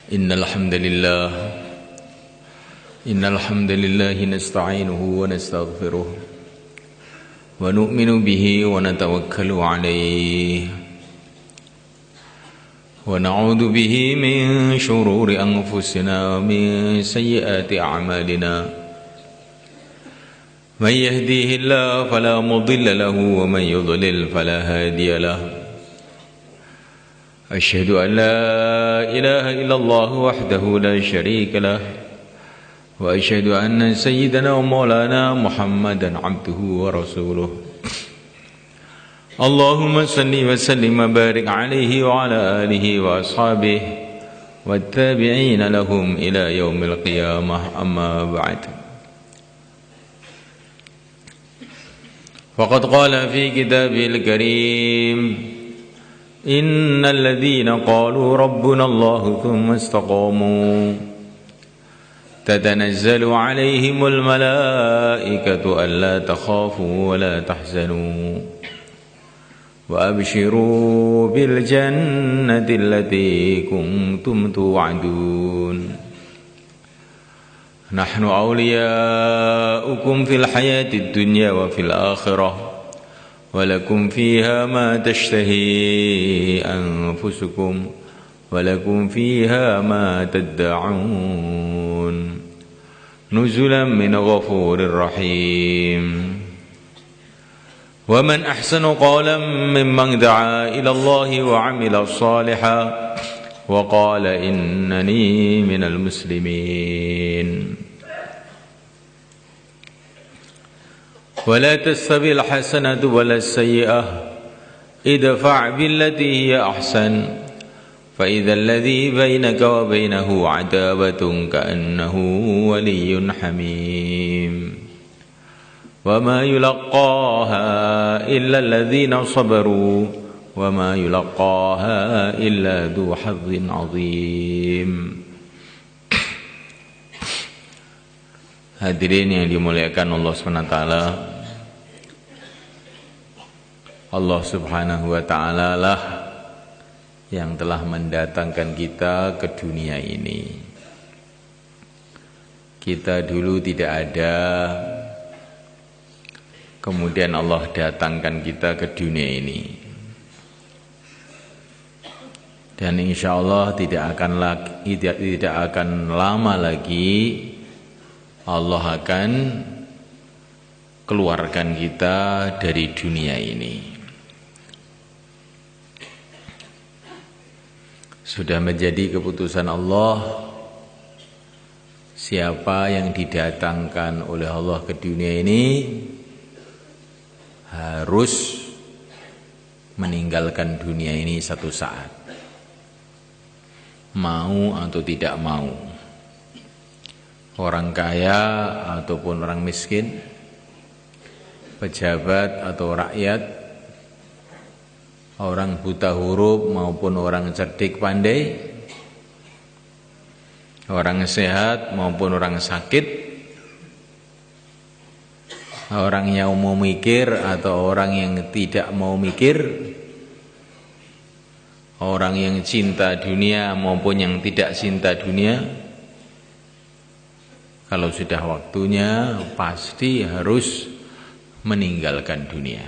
إن الحمد لله نستعينه ونستغفره ونؤمن به ونتوكل عليه ونعوذ به من شرور أنفسنا ومن سيئات أعمالنا من يهديه الله فلا مضل له ومن يضلل فلا هادي له أشهد أن لا إله إلا الله وحده لا شريك له وأشهد أن سيدنا ومولانا محمدا عبده ورسوله اللهم صل وسلم وبارك عليه وعلى آله وأصحابه والتابعين لهم إلى يوم القيامة أما بعد فقد قال في كتابه الكريم إن الذين قالوا ربنا الله ثم استقاموا تتنزل عليهم الملائكة ألا تخافوا ولا تحزنوا وأبشروا بالجنة التي كنتم توعدون نحن أولياؤكم في الحياة الدنيا وفي الآخرة ولكم فيها ما تشتهي أنفسكم ولكم فيها ما تدعون نزلا من غفور رحيم ومن أحسن قولا ممن دعا إلى الله وعمل صالحا وقال إنني من المسلمين ولا تستوي الحسنة ولا السيئة ادفع بالتي هي أحسن فإذا الذي بينك وبينه عداوة كأنه ولي حميم وما يلقاها إلا الذين صبروا وما يلقاها إلا ذو حظ عظيم. Hadirin yang dimuliakan Allah SWT, Allah Subhanahu wa Ta'ala lah yang telah mendatangkan kita ke dunia ini. Kita dulu tidak ada, kemudian Allah datangkan kita ke dunia ini. Dan insya Allah tidak akan lama lagi Allah akan keluarkan kita dari dunia ini. Sudah menjadi keputusan Allah, siapa yang didatangkan oleh Allah ke dunia ini harus meninggalkan dunia ini satu saat, mau atau tidak mau. Orang kaya ataupun orang miskin, pejabat atau rakyat, orang buta huruf maupun orang cerdik pandai, orang sehat maupun orang sakit, orang yang mau mikir atau orang yang tidak mau mikir, orang yang cinta dunia maupun yang tidak cinta dunia, kalau sudah waktunya pasti harus meninggalkan dunia.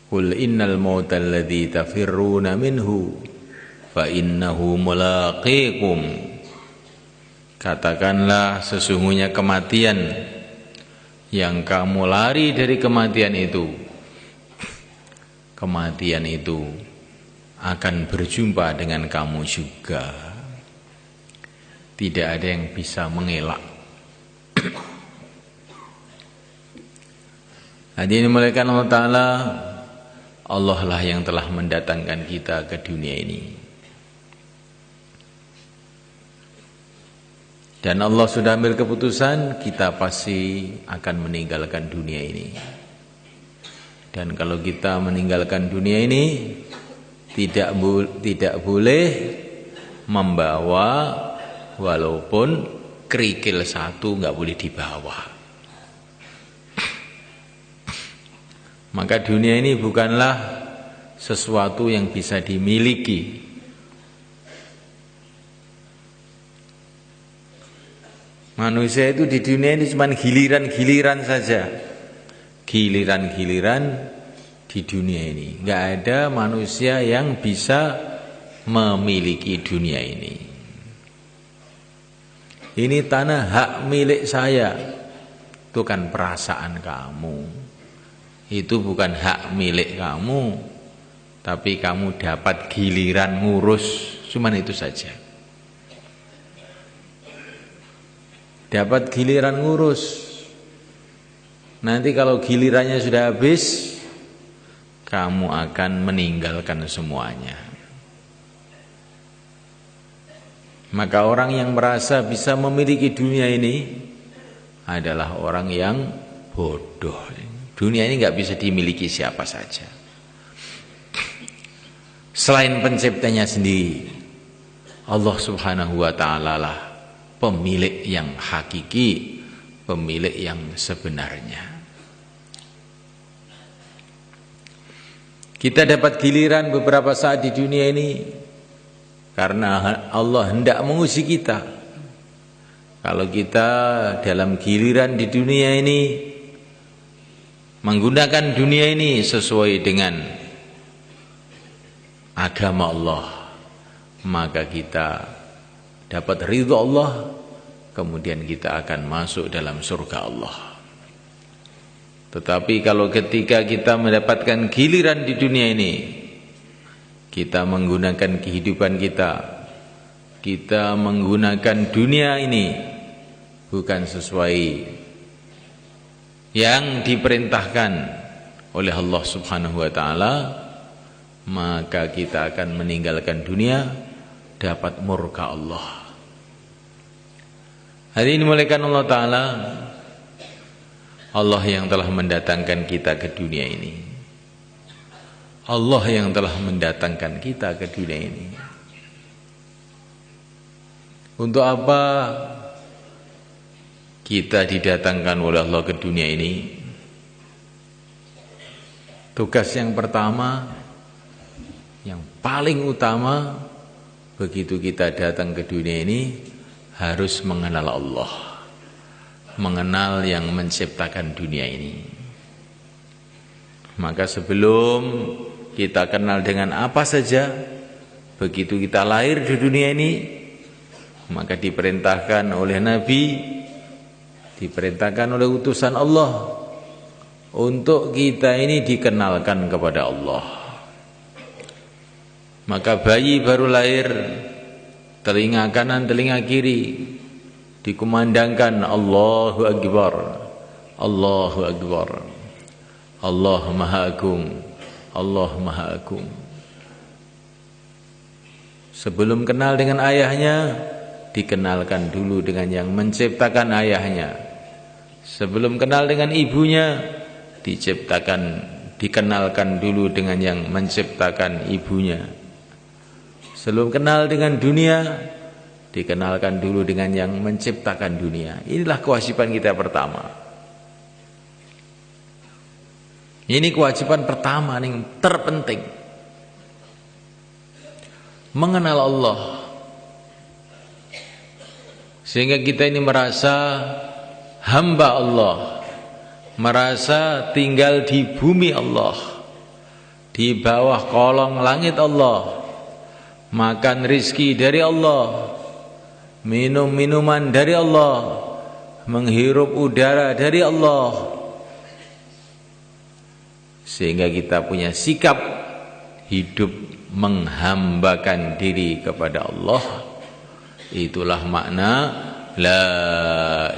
Qul innal mauta alladzi tafirruna minhu fa innahu mulaqikum. Katakanlah sesungguhnya kematian yang kamu lari dari kematian itu akan berjumpa dengan kamu juga. Tidak ada yang bisa mengelak. Hadirin dimuliakan Allah Ta'ala, Allah lah yang telah mendatangkan kita ke dunia ini. Dan Allah sudah ambil keputusan, kita pasti akan meninggalkan dunia ini. Dan kalau kita meninggalkan dunia ini, tidak boleh membawa walaupun kerikil satu, nggak boleh dibawa. Maka dunia ini bukanlah sesuatu yang bisa dimiliki Manusia itu di dunia ini cuma giliran-giliran saja. Giliran-giliran di dunia ini. Enggak ada manusia yang bisa memiliki dunia ini. Ini tanah hak milik saya. Itu kan perasaan kamu. Itu bukan hak milik kamu. Tapi kamu dapat giliran ngurus. Cuman itu saja. Dapat giliran ngurus. Nanti kalau gilirannya sudah habis, kamu akan meninggalkan semuanya. Maka orang yang merasa bisa memiliki dunia ini adalah orang yang bodoh. Dunia ini nggak bisa dimiliki siapa saja. Selain penciptanya sendiri, Allah Subhanahu wa Ta'ala lah pemilik yang hakiki, pemilik yang sebenarnya. Kita dapat giliran beberapa saat di dunia ini karena Allah hendak menguji kita. Kalau kita dalam giliran di dunia ini menggunakan dunia ini sesuai dengan agama Allah, maka kita dapat ridha Allah, kemudian kita akan masuk dalam surga Allah. Tetapi kalau ketika kita mendapatkan giliran di dunia ini, kita menggunakan kehidupan kita menggunakan dunia ini bukan sesuai yang diperintahkan oleh Allah Subhanahu wa Ta'ala, maka kita akan meninggalkan dunia, dapat murka Allah. Hari ini muliakan Allah Ta'ala, Allah yang telah mendatangkan kita ke dunia ini. Allah yang telah mendatangkan kita ke dunia ini. Untuk apa kita didatangkan oleh Allah ke dunia ini? Tugas yang pertama, yang paling utama, begitu kita datang ke dunia ini, harus mengenal Allah, mengenal yang menciptakan dunia ini. Maka sebelum kita kenal dengan apa saja, begitu kita lahir di dunia ini, maka diperintahkan oleh Nabi, diperintahkan oleh utusan Allah untuk kita ini dikenalkan kepada Allah. Maka bayi baru lahir, telinga kanan, telinga kiri dikumandangkan Allahu Akbar, Allahu Akbar, Allah Maha Agung, Allah Maha Agung. Sebelum kenal dengan ayahnya, dikenalkan dulu dengan yang menciptakan ayahnya. Sebelum kenal dengan ibunya, dikenalkan dulu dengan yang menciptakan ibunya. Sebelum kenal dengan dunia, dikenalkan dulu dengan yang menciptakan dunia. Inilah kewajiban kita pertama. Ini kewajiban pertama yang terpenting. Mengenal Allah. Sehingga kita ini merasa hamba Allah, merasa tinggal di bumi Allah, di bawah kolong langit Allah, makan rizki dari Allah, minum minuman dari Allah, menghirup udara dari Allah. Sehingga kita punya sikap hidup menghambakan diri kepada Allah. Itulah makna la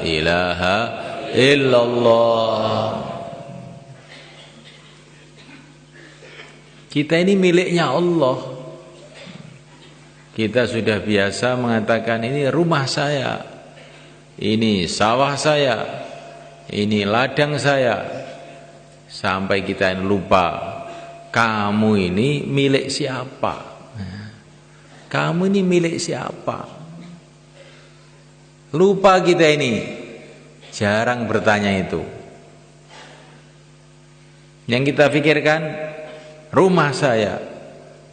ilaha illallah. Kita ini miliknya Allah. Kita sudah biasa mengatakan ini rumah saya, ini sawah saya, ini ladang saya, sampai kita lupa kamu ini milik siapa. Kamu ini milik siapa? Lupa kita ini, jarang bertanya itu. Yang kita pikirkan rumah saya,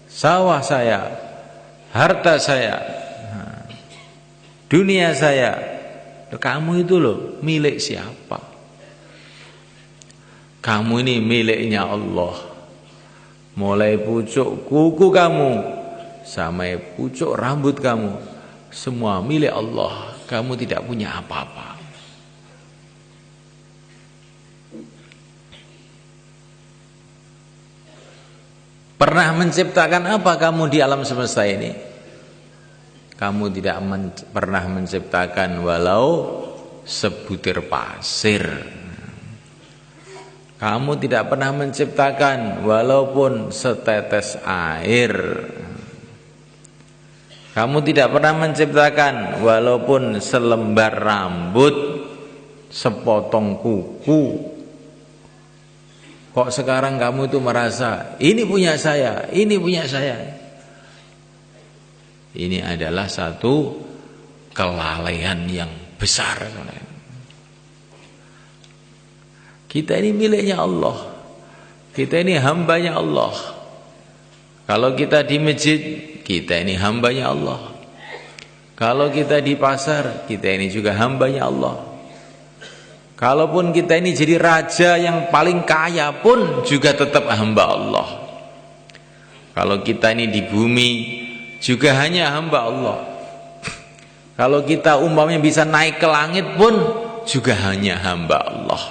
sawah saya, harta saya, dunia saya, Kamu itu loh milik siapa? Kamu ini miliknya Allah. Mulai pucuk kuku kamu sampai pucuk rambut kamu, semua milik Allah. Kamu tidak punya apa-apa. Pernah menciptakan apa kamu di alam semesta ini? Kamu tidak pernah menciptakan walau sebutir pasir. Kamu tidak pernah menciptakan walaupun setetes air. Kamu tidak pernah menciptakan walaupun selembar rambut, sepotong kuku. Kok sekarang kamu itu merasa ini punya saya, ini punya saya. Ini adalah satu kelalaian yang besar. Kita ini miliknya Allah. Kita ini hambanya Allah. Kalau kita di masjid, kita ini hambanya Allah. Kalau kita di pasar, kita ini juga hambanya Allah. Kalaupun kita ini jadi raja yang paling kaya pun juga tetap hamba Allah. Kalau kita ini di bumi, juga hanya hamba Allah. Kalau kita umpamanya bisa naik ke langit pun juga hanya hamba Allah.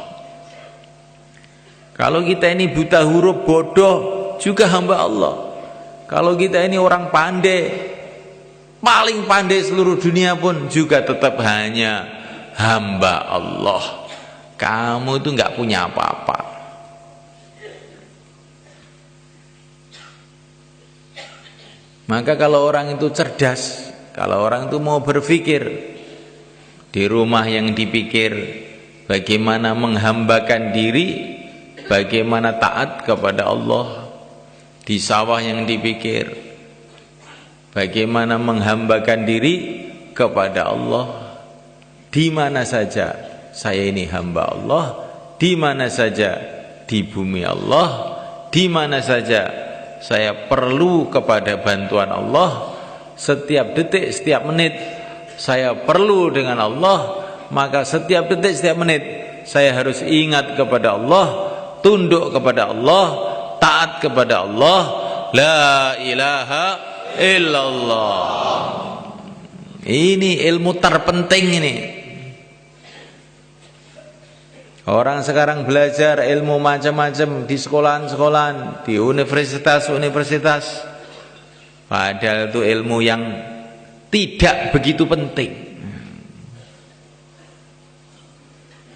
Kalau kita ini buta huruf, bodoh, juga hamba Allah. Kalau kita ini orang pandai, paling pandai seluruh dunia pun juga tetap hanya hamba Allah. Kamu itu nggak punya apa-apa. Maka kalau orang itu cerdas, kalau orang itu mau berpikir, di rumah yang dipikir bagaimana menghambakan diri, bagaimana taat kepada Allah. Di sawah yang dipikir bagaimana menghambakan diri kepada Allah. Di mana saja saya ini hamba Allah, di mana saja di bumi Allah, di mana saja saya perlu kepada bantuan Allah, setiap detik, setiap menit saya perlu dengan Allah, maka setiap detik, setiap menit saya harus ingat kepada Allah, tunduk kepada Allah, taat kepada Allah. La ilaha illallah. Ini ilmu terpenting ini. Orang sekarang belajar ilmu macam-macam di sekolahan-sekolahan, di universitas-universitas. Padahal itu ilmu yang tidak begitu penting.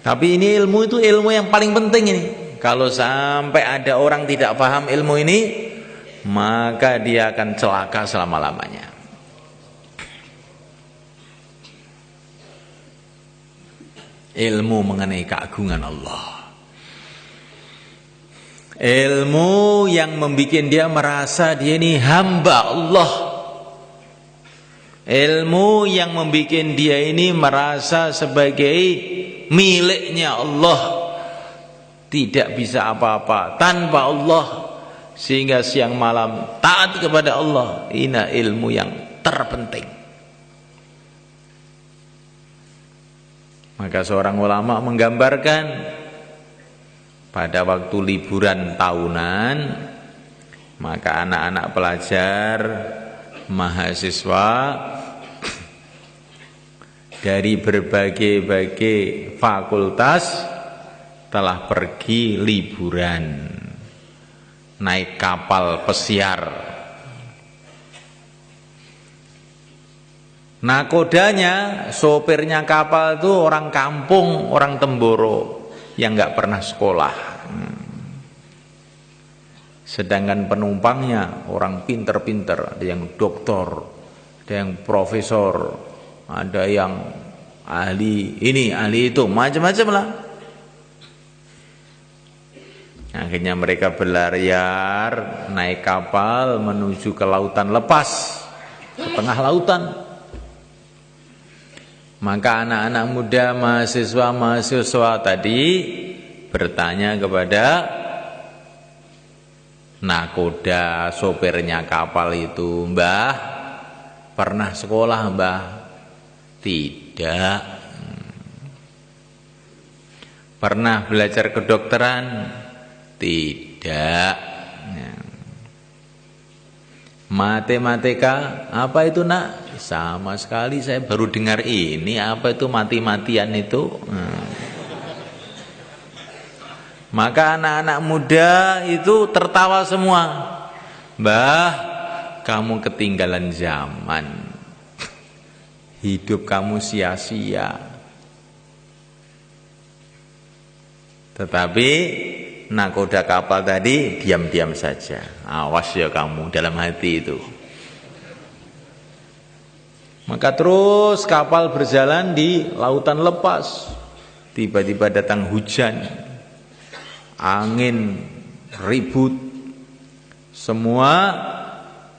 Tapi ini ilmu itu ilmu yang paling penting ini. Kalau sampai ada orang tidak paham ilmu ini, maka dia akan celaka selama-lamanya. Ilmu mengenai keagungan Allah, ilmu yang membuat dia merasa dia ini hamba Allah, ilmu yang membuat dia ini merasa sebagai miliknya Allah, tidak bisa apa-apa tanpa Allah, sehingga siang malam taat kepada Allah. Ini ilmu yang terpenting. Maka seorang ulama menggambarkan pada waktu liburan tahunan, maka anak-anak pelajar, mahasiswa dari berbagai-bagai fakultas telah pergi liburan naik kapal pesiar. Nakodanya, sopirnya kapal itu orang kampung, orang Temboro yang nggak pernah sekolah. Sedangkan penumpangnya orang pinter-pinter, ada yang doktor, ada yang profesor, ada yang ahli ini, ahli itu, macam-macam lah. Akhirnya mereka berlayar naik kapal menuju ke lautan lepas, ke tengah lautan. Maka anak-anak muda, mahasiswa-mahasiswa tadi bertanya kepada nakoda, sopirnya kapal itu, "Mbah, pernah sekolah, Mbah?" "Tidak." Pernah belajar kedokteran? Tidak. Matematika, apa itu nak? Sama sekali saya baru dengar ini, apa itu mati-matian itu? Maka anak-anak muda itu tertawa semua. Mbah, kamu ketinggalan zaman. Hidup kamu sia-sia. Tetapi nakoda kapal tadi diam-diam saja. Awas ya kamu dalam hati itu. Maka terus kapal berjalan di lautan lepas. Tiba-tiba datang hujan, angin, ribut. Semua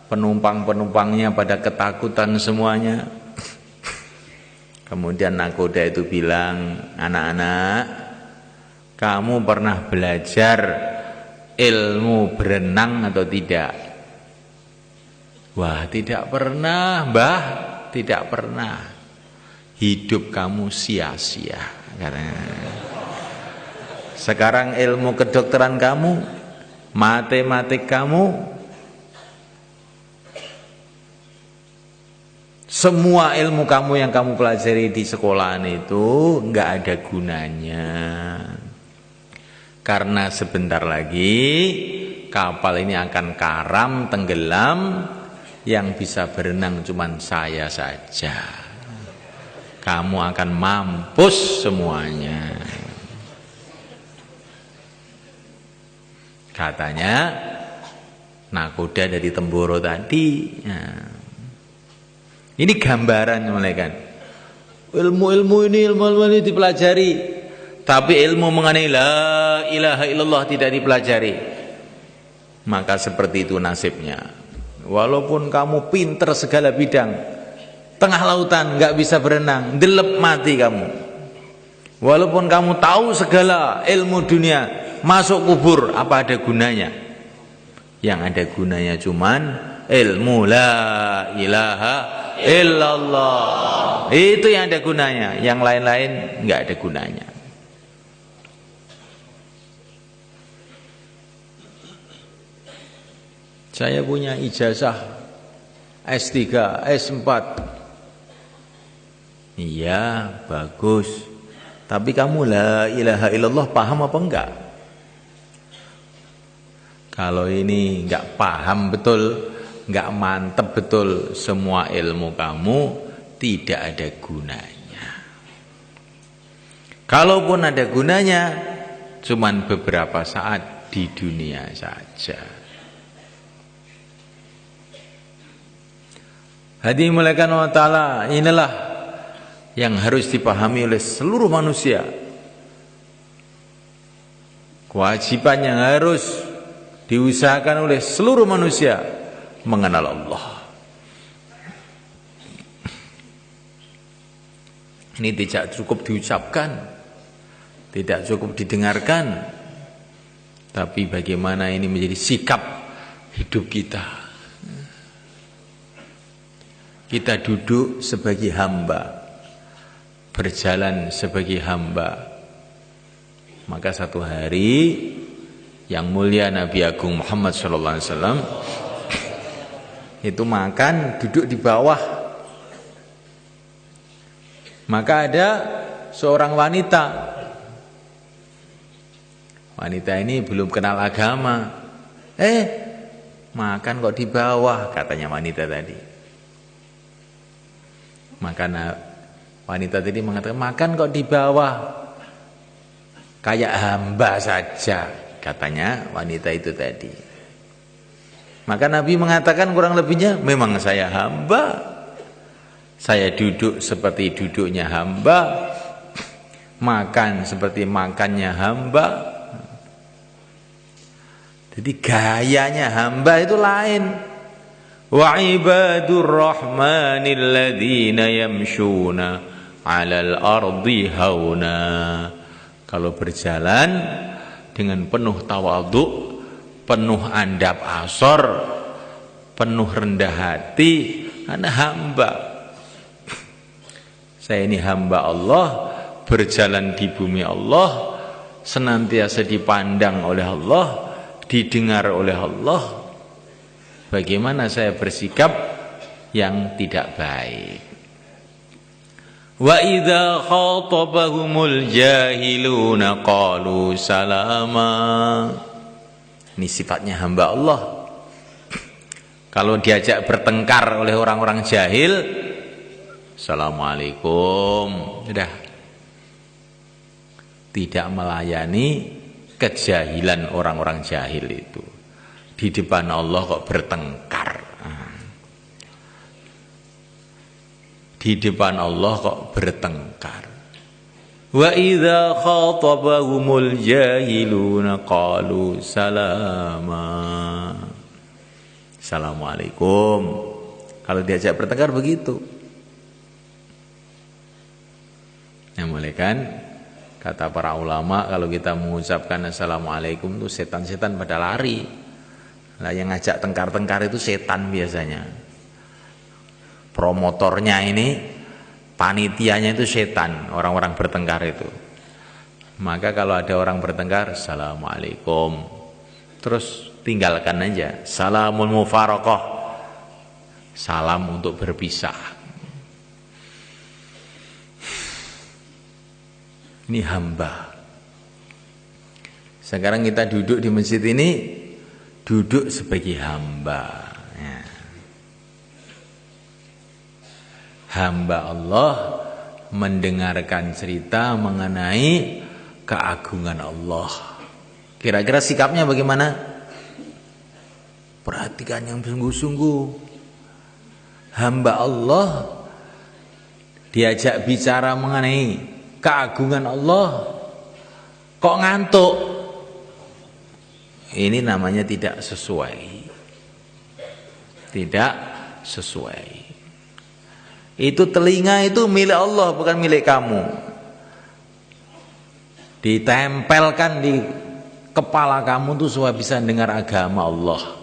penumpang-penumpangnya pada ketakutan semuanya. Kemudian nakoda itu bilang, anak-anak, kamu pernah belajar ilmu berenang atau tidak? Wah, tidak pernah, Mbah, tidak pernah. Hidup kamu sia-sia, katanya. Sekarang ilmu kedokteran kamu, matematik kamu, semua ilmu kamu yang kamu pelajari di sekolahan itu enggak ada gunanya. Karena sebentar lagi kapal ini akan karam, tenggelam, yang bisa berenang cuma saya saja. Kamu akan mampus semuanya. Katanya nakoda dari Temboro tadi. Ini gambaran mereka. Ilmu-ilmu ini dipelajari. Tapi ilmu mengenai la ilaha illallah tidak dipelajari. Maka seperti itu nasibnya. Walaupun kamu pinter segala bidang, tengah lautan nggak bisa berenang, delep mati kamu. Walaupun kamu tahu segala ilmu dunia, masuk kubur, apa ada gunanya? Yang ada gunanya cuman ilmu la ilaha illallah. Itu yang ada gunanya. Yang lain-lain nggak ada gunanya. Saya punya ijazah S3, S4. Iya, bagus. Tapi kamu la ilaha illallah paham apa enggak? Kalau ini enggak paham betul, enggak mantep betul, semua ilmu kamu tidak ada gunanya. Kalaupun ada gunanya, cuman beberapa saat di dunia saja. Hadirin dimulakan Allah Ta'ala, inilah yang harus dipahami oleh seluruh manusia. Kewajiban yang harus diusahakan oleh seluruh manusia mengenal Allah. Ini tidak cukup diucapkan, tidak cukup didengarkan, tapi bagaimana ini menjadi sikap hidup kita. Kita duduk sebagai hamba, berjalan sebagai hamba. Maka satu hari yang mulia Nabi Agung Muhammad SAW itu makan duduk di bawah. Maka ada seorang wanita. Wanita ini belum kenal agama. Makan kok di bawah, katanya wanita tadi. Maka wanita tadi mengatakan, makan kok di bawah, kayak hamba saja, katanya wanita itu tadi. Maka Nabi mengatakan kurang lebihnya, memang saya hamba, saya duduk seperti duduknya hamba, makan seperti makannya hamba. Jadi gayanya hamba itu lain. Wa ibadur rahmanil ladzina yamshuna 'alal ardi hauna. Kalau berjalan dengan penuh tawadhu, penuh andap asor, penuh rendah hati, ana hamba. Saya ini hamba Allah, berjalan di bumi Allah, senantiasa dipandang oleh Allah, didengar oleh Allah, bagaimana saya bersikap yang tidak baik? Wa idza khatabahumul jahiluna qalu salama. Ini sifatnya hamba Allah. Kalau diajak bertengkar oleh orang-orang jahil, assalamualaikum, sudah. Tidak melayani kejahilan orang-orang jahil itu. Di depan Allah kok bertengkar. Di depan Allah kok bertengkar. Wa idza khatabahumul jahiluna qalu salama. Assalamualaikum. Kalau diajak bertengkar begitu. Yang mulai kan kata para ulama, kalau kita mengucapkan assalamualaikum itu setan-setan pada lari. Lah yang ngajak tengkar-tengkar itu setan biasanya. Promotornya ini, panitianya itu setan, orang-orang bertengkar itu. Maka kalau ada orang bertengkar, assalamualaikum, terus tinggalkan aja. Salamul mufaraqah, salam untuk berpisah. Ini hamba. Sekarang kita duduk di masjid ini, duduk sebagai hamba. Ya. Hamba Allah mendengarkan cerita mengenai keagungan Allah. Kira-kira sikapnya bagaimana? Perhatikan yang sungguh-sungguh. Hamba Allah diajak bicara mengenai keagungan Allah, kok ngantuk? Ini namanya tidak sesuai. Tidak sesuai. Itu telinga itu milik Allah, bukan milik kamu. Ditempelkan di kepala kamu tuh supaya bisa dengar agama Allah.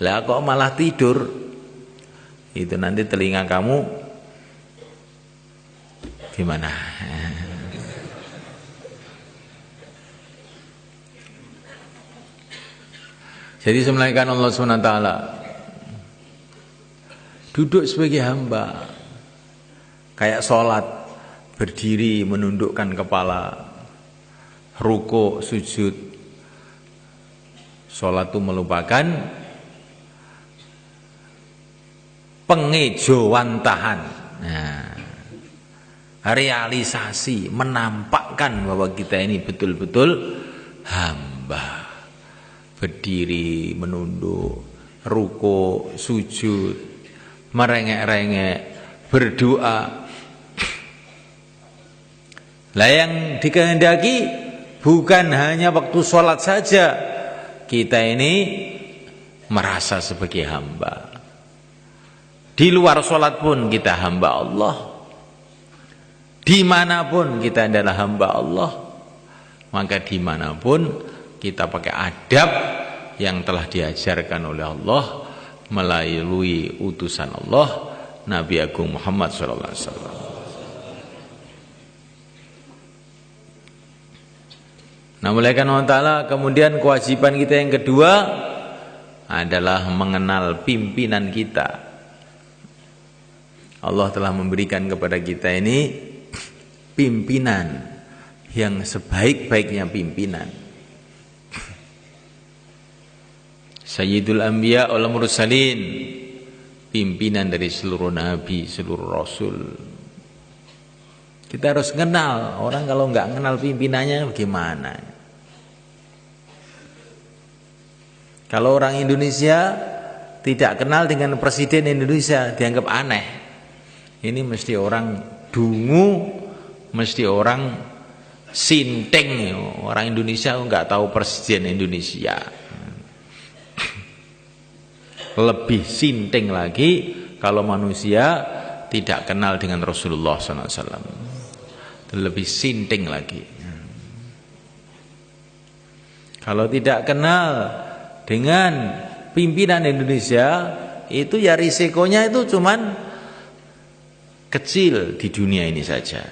Lah kok malah tidur? Itu nanti telinga kamu gimana? Jadi semelainkan Allah SWT duduk sebagai hamba. Kayak sholat, berdiri menundukkan kepala, ruku, sujud. Sholat itu melupakan pengejawantahan. Nah, realisasi, menampakkan bahwa kita ini betul-betul hamba. Berdiri, menunduk, ruku, sujud, merengek-rengek, berdoa. Lah yang dikehendaki bukan hanya waktu sholat saja. Kita ini merasa sebagai hamba. Di luar sholat pun kita hamba Allah. Dimanapun kita adalah hamba Allah. Maka dimanapun kita pakai adab yang telah diajarkan oleh Allah melalui utusan Allah, Nabi Agung Muhammad SAW. Nah, mulai karena Allah, kemudian kewajiban kita yang kedua adalah mengenal pimpinan kita. Allah telah memberikan kepada kita ini pimpinan yang sebaik-baiknya pimpinan. Sayyidul Anbiya wal Mursalin, pimpinan dari seluruh nabi, seluruh rasul. Kita harus kenal. Orang kalau nggak kenal pimpinannya bagaimana? Kalau orang Indonesia tidak kenal dengan presiden Indonesia, dianggap aneh. Ini mesti orang dungu, mesti orang sinting. Orang Indonesia nggak tahu presiden Indonesia. Lebih sinting lagi kalau manusia tidak kenal dengan Rasulullah SAW. Lebih sinting lagi. Kalau tidak kenal dengan pimpinan Indonesia, itu ya risikonya itu cuman kecil di dunia ini saja.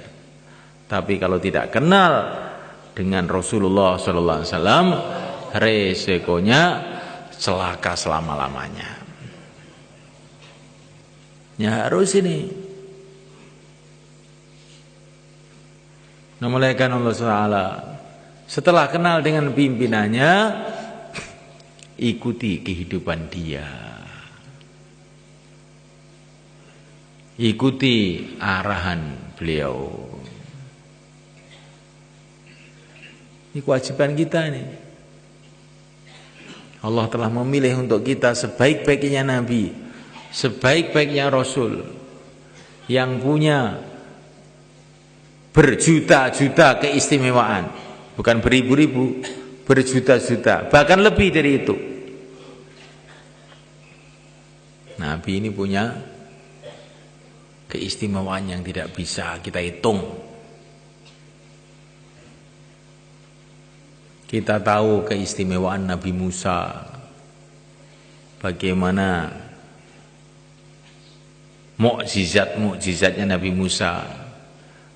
Tapi kalau tidak kenal dengan Rasulullah sallallahu alaihi wasallam, resikonya celaka selama-lamanya. Ya harus ini. Memuliakan Allah SWT. Setelah kenal dengan pimpinannya, ikuti kehidupan dia. Ikuti arahan beliau. Ini kewajiban kita nih. Allah telah memilih untuk kita sebaik-baiknya Nabi, sebaik-baiknya Rasul, yang punya berjuta-juta keistimewaan, bukan beribu-ribu, berjuta-juta, bahkan lebih dari itu. Nabi ini punya keistimewaan yang tidak bisa kita hitung. Kita tahu keistimewaan Nabi Musa, bagaimana mukjizat-mukjizatnya Nabi Musa,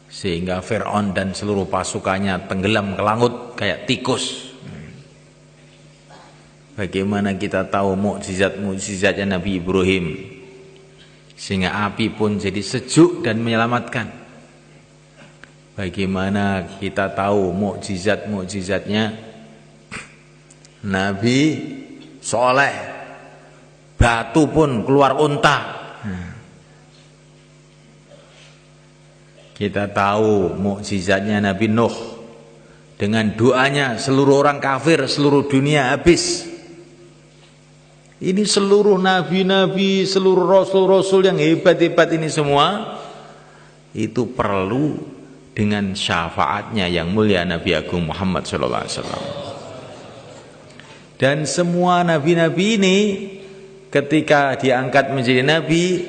sehingga Fir'aun dan seluruh pasukannya tenggelam ke laut kayak tikus. Bagaimana kita tahu mukjizat-mukjizatnya Nabi Ibrahim, sehingga api pun jadi sejuk dan menyelamatkan. Bagaimana kita tahu mukjizat-mukjizatnya Nabi Soleh, batu pun keluar unta. Kita tahu mukjizatnya Nabi Nuh, dengan doanya seluruh orang kafir seluruh dunia habis. Ini seluruh nabi-nabi, seluruh rasul-rasul yang hebat-hebat ini semua, itu perlu dengan syafaatnya yang mulia Nabi Agung Muhammad SAW. Dan semua nabi-nabi ini ketika diangkat menjadi nabi,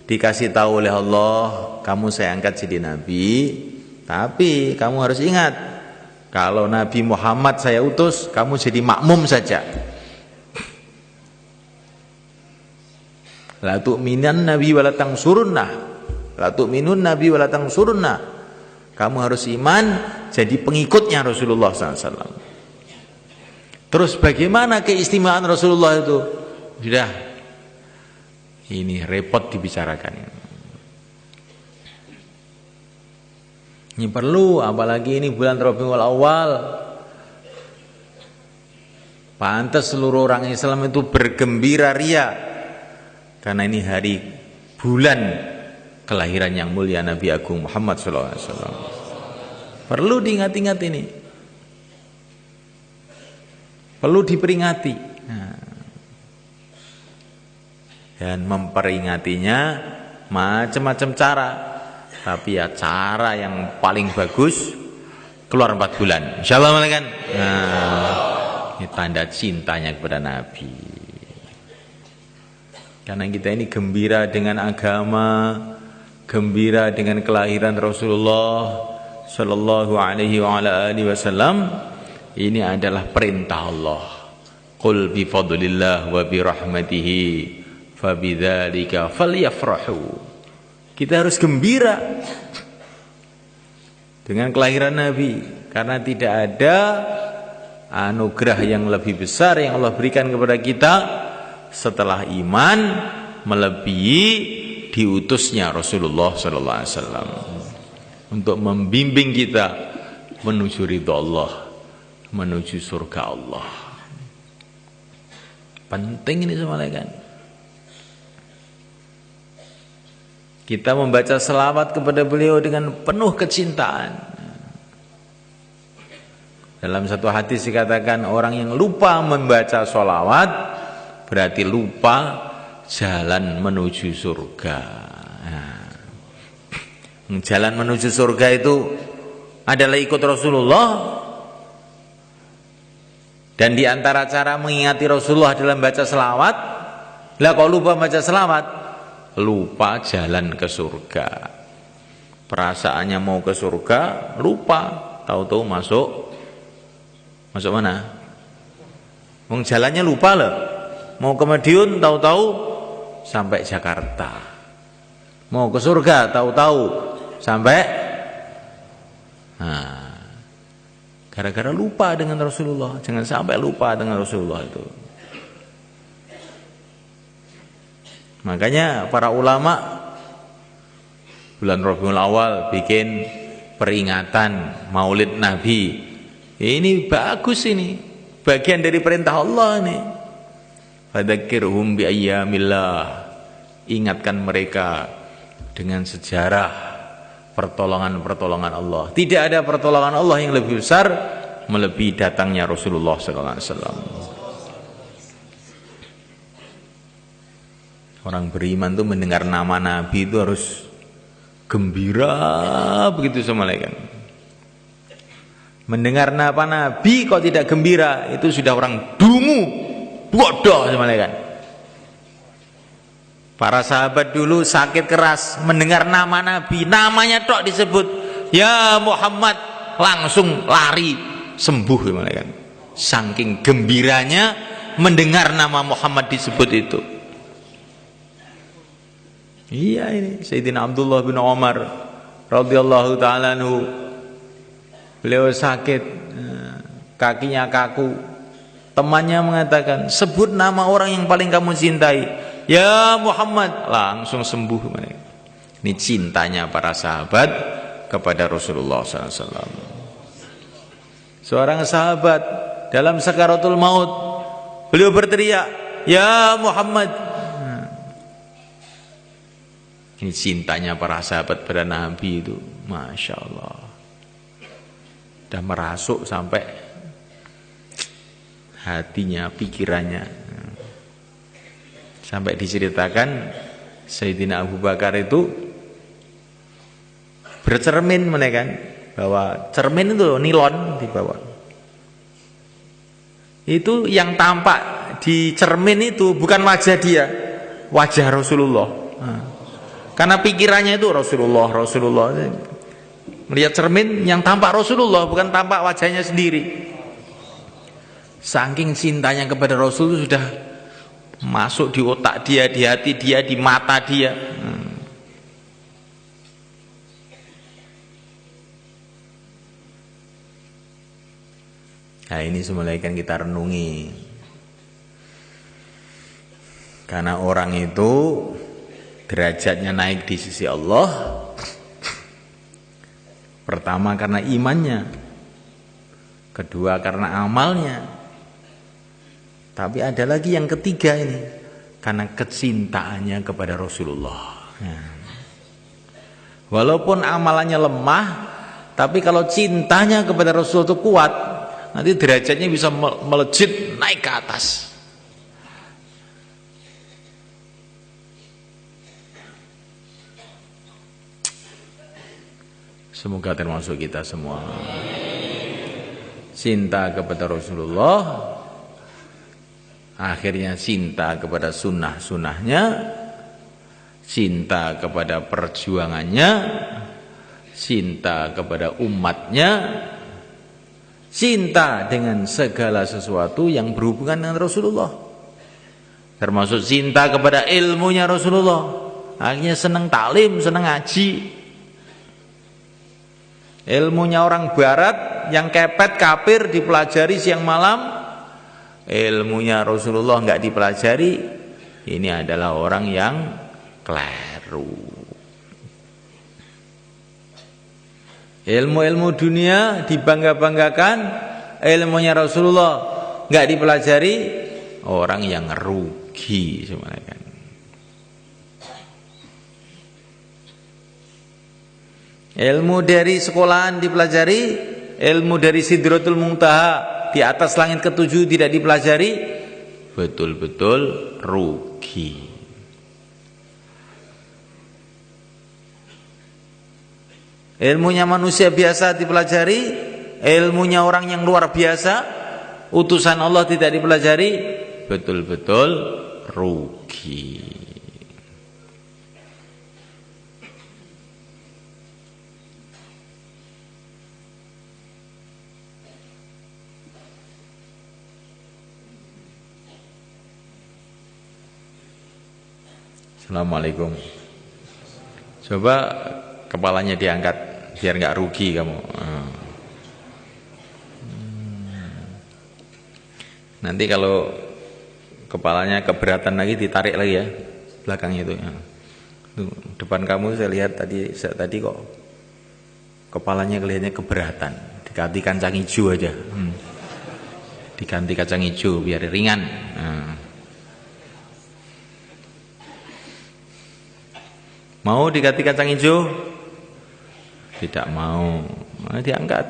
dikasih tahu oleh Allah, kamu saya angkat jadi nabi, tapi kamu harus ingat, kalau Nabi Muhammad saya utus, kamu jadi makmum saja. La tu'minan nabi wa la tangsurunnah, la tu'minun nabi wa la tangsurunnah. Kamu harus iman jadi pengikutnya Rasulullah SAW. Terus bagaimana keistimewaan Rasulullah itu? Sudah, ini repot dibicarakan. Ini perlu, apalagi ini bulan Rabiul Awal. Pantas seluruh orang Islam itu bergembira ria, karena ini hari bulan kelahiran yang mulia Nabi Agung Muhammad SAW. Perlu diingat-ingat ini, perlu diperingati. Dan memperingatinya macam-macam cara, tapi ya cara yang paling bagus keluar 4 bulan, insyaallah kan. Ini tanda cintanya kepada Nabi. Karena kita ini gembira dengan agama, gembira dengan kelahiran Rasulullah sallallahu alaihi wasallam. Ini adalah perintah Allah. Qul bi fadlillah wa bi rahmatihi fabidzalika falyafrahu. Kita harus gembira dengan kelahiran Nabi, karena tidak ada anugerah yang lebih besar yang Allah berikan kepada kita setelah iman melebihi diutusnya Rasulullah sallallahu alaihi wasallam untuk membimbing kita menuju ridha Allah, menuju surga Allah. Penting ini semua kan. Kita membaca selawat kepada beliau dengan penuh kecintaan. Dalam satu hadis dikatakan, orang yang lupa membaca selawat berarti lupa jalan menuju surga. Jalan menuju surga itu adalah ikut Rasulullah. Dan di antara cara mengingati Rasulullah adalah membaca selawat. Lah kalau lupa baca selawat, lupa jalan ke surga. Perasaannya mau ke surga, lupa, tahu-tahu masuk mana? Wong jalannya lupa loh. Mau ke Madiun, tahu-tahu sampai Jakarta. Mau ke surga, tahu-tahu sampai Gara-gara lupa dengan Rasulullah. Jangan sampai lupa dengan Rasulullah itu. Makanya para ulama bulan Rabiul Awal bikin peringatan Maulid Nabi. Ini bagus ini. Bagian dari perintah Allah ini. Fadzakirhum bi ayyamillah. Ingatkan mereka dengan sejarah pertolongan-pertolongan Allah. Tidak ada pertolongan Allah yang lebih besar melebihi datangnya Rasulullah sallallahu alaihi wasallam. Orang beriman tuh mendengar nama Nabi itu harus gembira begitu sama malaikat. Mendengar nama Nabi kok tidak gembira, itu sudah orang dungu, bodoh sama malaikat. Para sahabat dulu sakit keras mendengar nama Nabi, namanya tok disebut, ya Muhammad, langsung lari sembuh malaikat. Saking gembiranya mendengar nama Muhammad disebut itu. Iya ini Sayyidina Abdullah bin Umar radhiyallahu taala anhu, beliau sakit, kakinya kaku. Temannya mengatakan, sebut nama orang yang paling kamu cintai. Ya Muhammad, langsung sembuh. Ini cintanya para sahabat kepada Rasulullah SAW. Seorang sahabat dalam sakaratul maut, beliau berteriak, ya Muhammad. Ini cintanya para sahabat pada Nabi itu, Masya Allah. Sudah merasuk sampai hatinya, pikirannya. Sampai diceritakan Sayyidina Abu Bakar itu bercermin menekan bahwa cermin itu nilon di bawah. Itu yang tampak di cermin itu bukan wajah dia, wajah Rasulullah. Karena pikirannya itu Rasulullah. Melihat cermin yang tampak Rasulullah, bukan tampak wajahnya sendiri. Saking cintanya kepada Rasul itu sudah masuk di otak dia, di hati dia, di mata dia. Nah ini semula kan kita renungi. Karena orang itu derajatnya naik di sisi Allah. Pertama karena imannya, kedua karena amalnya. Tapi ada lagi yang ketiga ini, karena kecintaannya kepada Rasulullah. Walaupun amalannya lemah, tapi kalau cintanya kepada Rasul itu kuat, nanti derajatnya bisa melejit naik ke atas. Semoga termasuk kita semua. Cinta kepada Rasulullah, akhirnya cinta kepada sunnah-sunnahnya, cinta kepada perjuangannya, cinta kepada umatnya, cinta dengan segala sesuatu yang berhubungan dengan Rasulullah, termasuk cinta kepada ilmunya Rasulullah. Akhirnya senang taklim, senang ngaji. Ilmunya orang barat yang kepet kafir dipelajari siang malam, ilmunya Rasulullah enggak dipelajari. Ini adalah orang yang keliru. Ilmu-ilmu dunia dibangga-banggakan, ilmunya Rasulullah enggak dipelajari, orang yang rugi sebenarnya. Ilmu dari sekolahan dipelajari, ilmu dari Sidratul Muntaha di atas langit ketujuh tidak dipelajari, betul-betul rugi. Ilmunya manusia biasa dipelajari, ilmunya orang yang luar biasa, utusan Allah tidak dipelajari, betul-betul rugi. Assalamualaikum. Coba kepalanya diangkat biar nggak rugi kamu. Nanti kalau kepalanya keberatan lagi ditarik lagi ya belakangnya itu. Ya. Tuh, depan kamu saya lihat tadi kok kepalanya kelihatannya keberatan. Diganti kacang hijau aja. Diganti kacang hijau biar ringan. Mau diganti kacang hijau? Tidak mau. Malah diangkat.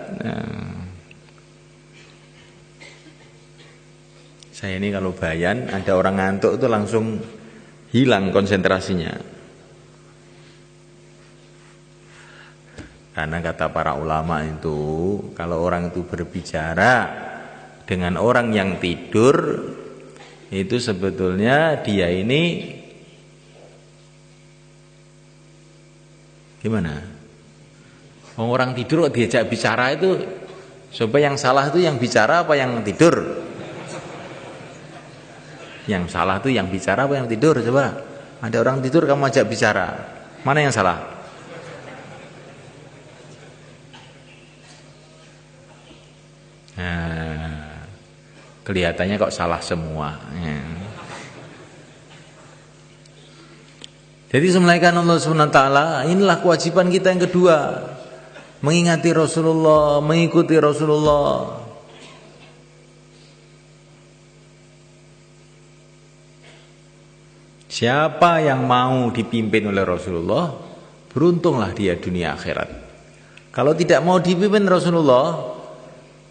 Saya ini kalau bayan ada orang ngantuk itu langsung hilang konsentrasinya. Karena kata para ulama itu kalau orang itu berbicara dengan orang yang tidur itu sebetulnya dia ini gimana? Orang tidur kok diajak bicara itu supaya yang salah itu yang bicara apa yang tidur? Yang salah itu yang bicara apa yang tidur? Coba. Ada orang tidur kamu ajak bicara. Mana yang salah? Nah, kelihatannya kok salah semua. Jadi semulaikan Allah SWT, inilah kewajiban kita yang kedua. Mengingati Rasulullah, mengikuti Rasulullah. Siapa yang mau dipimpin oleh Rasulullah, beruntunglah dia dunia akhirat. Kalau tidak mau dipimpin Rasulullah,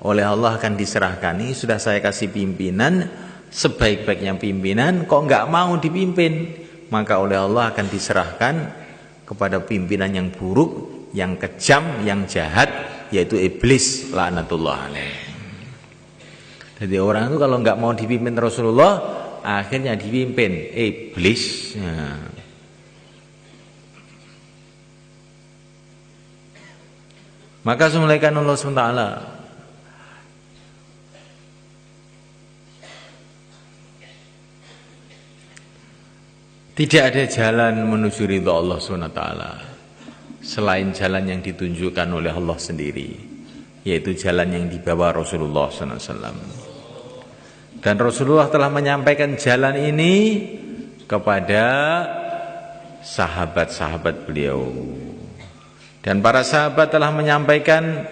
oleh Allah akan diserahkan. Ini sudah saya kasih pimpinan, sebaik-baiknya pimpinan, kok enggak mau dipimpin, maka oleh Allah akan diserahkan kepada pimpinan yang buruk, yang kejam, yang jahat, yaitu iblis, laknatullah alaih. Jadi orang itu kalau enggak mau dipimpin Rasulullah, akhirnya dipimpin iblis. Maka semulaikan Allah SWT, tidak ada jalan menuju ridha Allah SWT selain jalan yang ditunjukkan oleh Allah sendiri, yaitu jalan yang dibawa Rasulullah SAW. Dan Rasulullah telah menyampaikan jalan ini kepada sahabat-sahabat beliau. Dan para sahabat telah menyampaikan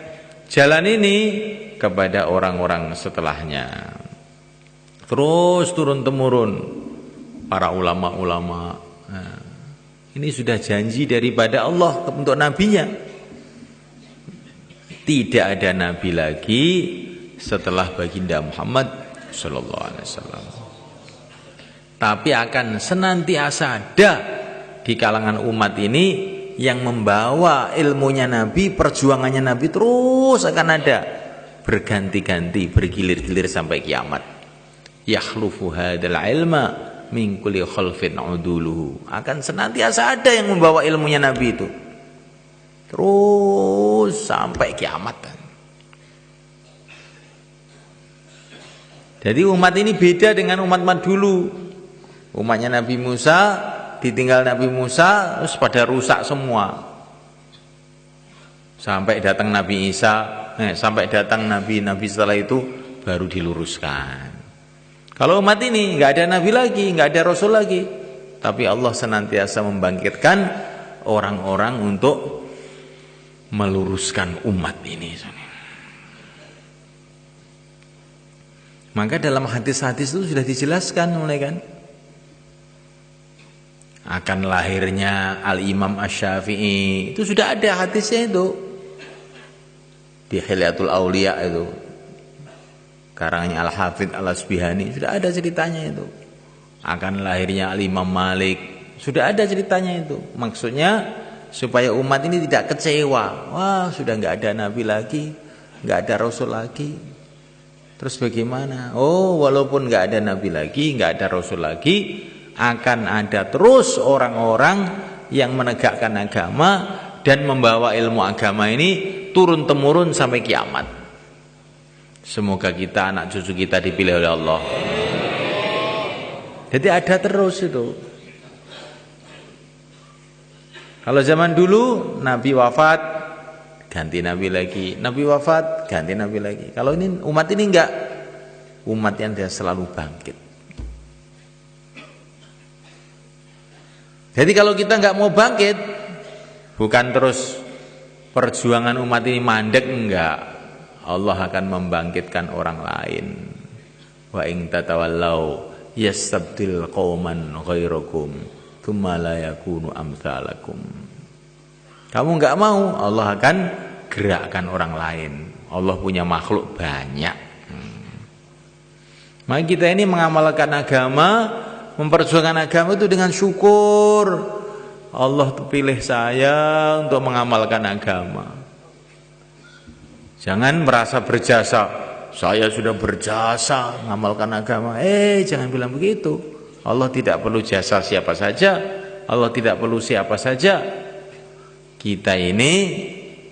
jalan ini kepada orang-orang setelahnya. Terus turun-temurun para ulama-ulama. Nah, ini sudah janji daripada Allah untuk nabinya. Tidak ada nabi lagi setelah baginda Muhammad sallallahu alaihi wasallam. Tapi akan senantiasa ada di kalangan umat ini yang membawa ilmunya Nabi, perjuangannya Nabi terus akan ada, berganti-ganti, bergilir-gilir sampai kiamat. Yakhlufu hadzal ilma min kulli khalfin uduluhu. Akan senantiasa ada yang membawa ilmunya Nabi itu terus sampai kiamat. Jadi umat ini beda dengan umat-umat dulu. Umatnya Nabi Musa, ditinggal Nabi Musa, terus pada rusak semua. Sampai datang Nabi Isa, sampai datang Nabi-Nabi setelah itu baru diluruskan. Kalau umat ini nggak ada Nabi lagi, nggak ada Rasul lagi, tapi Allah senantiasa membangkitkan orang-orang untuk meluruskan umat ini. Maka dalam hadis-hadis itu sudah dijelaskan mulai kan, akan lahirnya Al-Imam Asy-Syafi'i itu sudah ada hadisnya itu di Hilyatul Auliya itu, karangannya Al-Hafidz Al-Asbihani, sudah ada ceritanya itu. Akan lahirnya Al-Imam Malik, sudah ada ceritanya itu. Maksudnya supaya umat ini tidak kecewa, wah sudah nggak ada Nabi lagi, nggak ada Rasul lagi. Terus bagaimana? Oh, walaupun nggak ada Nabi lagi, nggak ada Rasul lagi, akan ada terus orang-orang yang menegakkan agama dan membawa ilmu agama ini turun-temurun sampai kiamat. Semoga kita, anak cucu kita dipilih oleh Allah. Jadi ada terus itu. Kalau zaman dulu Nabi wafat, ganti Nabi lagi, Nabi wafat, ganti Nabi lagi. Kalau ini umat ini enggak, umat yang dia selalu bangkit. Jadi kalau kita nggak mau bangkit, bukan terus perjuangan umat ini mandek, enggak. Allah akan membangkitkan orang lain. Wa in tatawallau yastabdil qauman ghairakum tsumma la yakunu amsalakum. Kamu enggak mau, Allah akan gerakkan orang lain. Allah punya makhluk banyak. Maka kita ini mengamalkan agama, memperjuangkan agama itu dengan syukur. Allah pilih saya untuk mengamalkan agama. Jangan merasa berjasa. Saya sudah berjasa mengamalkan agama. Jangan bilang begitu. Allah tidak perlu jasa siapa saja. Allah tidak perlu siapa saja. Kita ini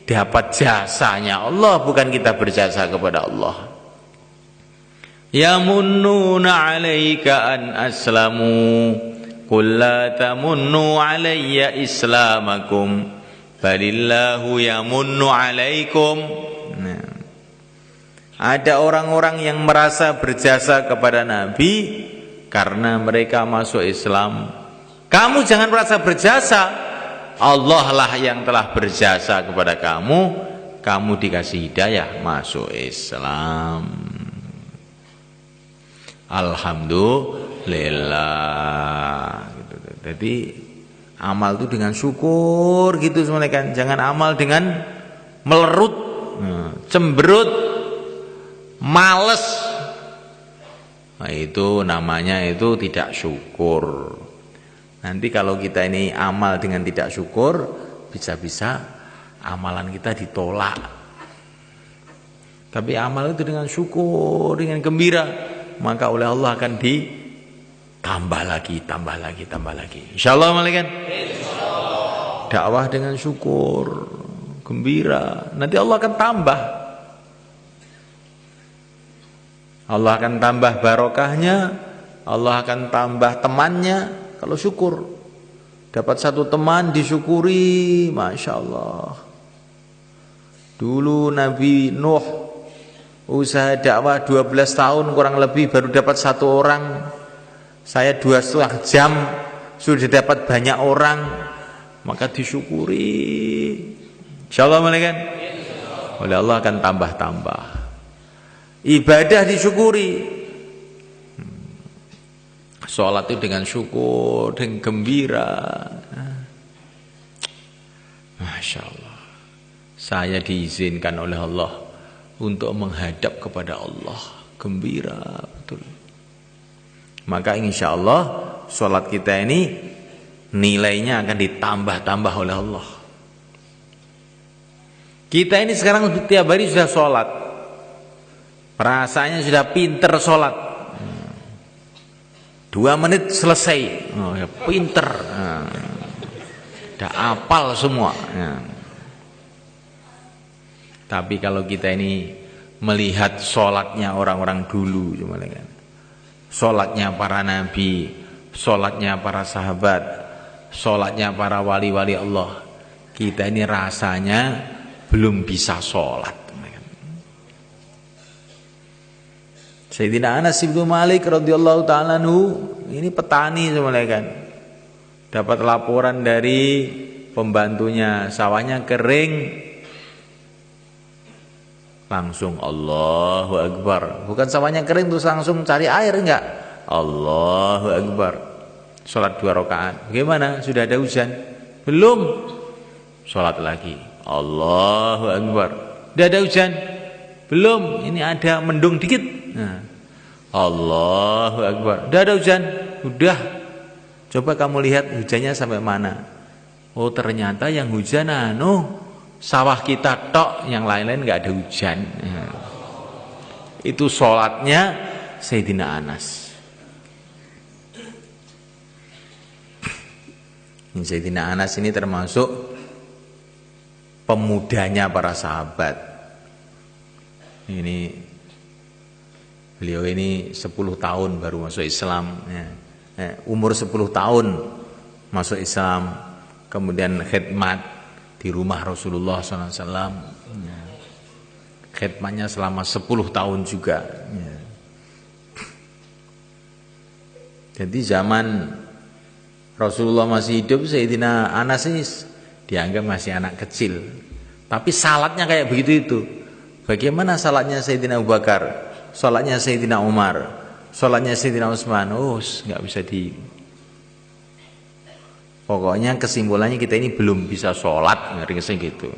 dapat jasanya Allah, bukan kita berjasa kepada Allah. Yamunnuna 'alaika an aslamu qul la tamunnu 'alayya islamakum balillahu yamunnu 'alaikum. Ada orang-orang yang merasa berjasa kepada Nabi karena mereka masuk Islam. Kamu jangan merasa berjasa. Allah lah yang telah berjasa kepada kamu. Kamu dikasih hidayah masuk Islam. Alhamdulillah. Jadi amal itu dengan syukur gitu semuanya kan. Jangan amal dengan melerut, cemberut, males. Nah, itu namanya itu tidak syukur. Nanti kalau kita ini amal dengan tidak syukur, bisa-bisa amalan kita ditolak. Tapi amal itu dengan syukur, dengan gembira, maka oleh Allah akan ditambah lagi, tambah lagi, tambah lagi. Insyaallah malaikat. Dakwah dengan syukur, gembira, nanti Allah akan tambah. Allah akan tambah barokahnya, Allah akan tambah temannya kalau syukur. Dapat satu teman disyukuri, Masya Allah. Dulu Nabi Nuh usaha dakwah 12 tahun kurang lebih baru dapat satu orang. Saya 2,5 jam sudah dapat banyak orang, maka disyukuri. Insyaallah malaikat. Oleh Allah akan tambah-tambah. Ibadah disyukuri. Sholat itu dengan syukur, dengan gembira. Masya Allah. Saya diizinkan oleh Allah untuk menghadap kepada Allah, gembira betul. Maka insya Allah sholat kita ini nilainya akan ditambah-tambah oleh Allah. Kita ini sekarang tiap hari sudah sholat, rasanya sudah pinter sholat. 2 menit selesai, ya, pinter, udah apal semua. Ya. Tapi kalau kita ini melihat sholatnya orang-orang dulu, sholatnya para nabi, sholatnya para sahabat, sholatnya para wali-wali Allah, kita ini rasanya belum bisa sholat. Sayyidina Anas bin Malik radhiyallahu ta'ala anhu ini petani semuanya kan. Dapat laporan dari pembantunya, sawahnya kering. Langsung Allahu Akbar. Bukan sawahnya kering terus langsung cari air, enggak. Allahu Akbar. Salat 2 rakaat. Bagaimana? Sudah ada hujan? Belum. Salat lagi. Allahu Akbar. Sudah ada hujan? Belum. Ini ada mendung dikit. Nah. Allahu Akbar. Sudah ada hujan? Sudah. Coba kamu lihat hujannya sampai mana. Oh, ternyata yang hujan sawah kita tok, yang lain-lain enggak ada hujan. Nah. Itu sholatnya Sayyidina Anas. Sayyidina Anas ini termasuk pemudanya para sahabat. Beliau ini 10 tahun baru masuk Islam. Umur 10 tahun masuk Islam. Kemudian khidmat di rumah Rasulullah SAW. Khidmatnya selama 10 tahun juga. Jadi zaman Rasulullah masih hidup, Sayyidina Anas ini dianggap masih anak kecil. Tapi salatnya kayak begitu itu. Bagaimana salatnya Sayyidina Abu Bakar, salatnya Sayyidina Umar, salatnya Sayyidina Utsman? Nggak bisa di. Pokoknya kesimpulannya kita ini belum bisa sholat, ngerti gitu.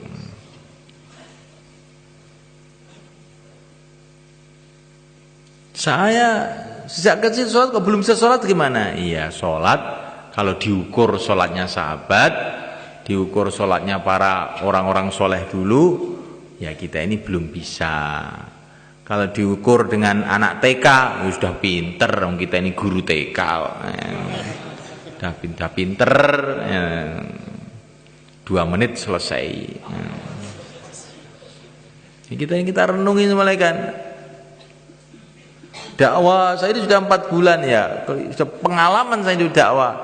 Saya sejak kecil sholat kok belum bisa sholat gimana? Iya sholat, kalau diukur sholatnya sahabat, diukur sholatnya para orang-orang soleh dulu, ya kita ini belum bisa. Kalau diukur dengan anak TK, ya sudah pinter, kita ini guru TK. Udah pinter, 2 menit selesai. Kita renungin malaikat. Dakwah saya itu sudah 4 bulan ya, pengalaman saya itu dakwah.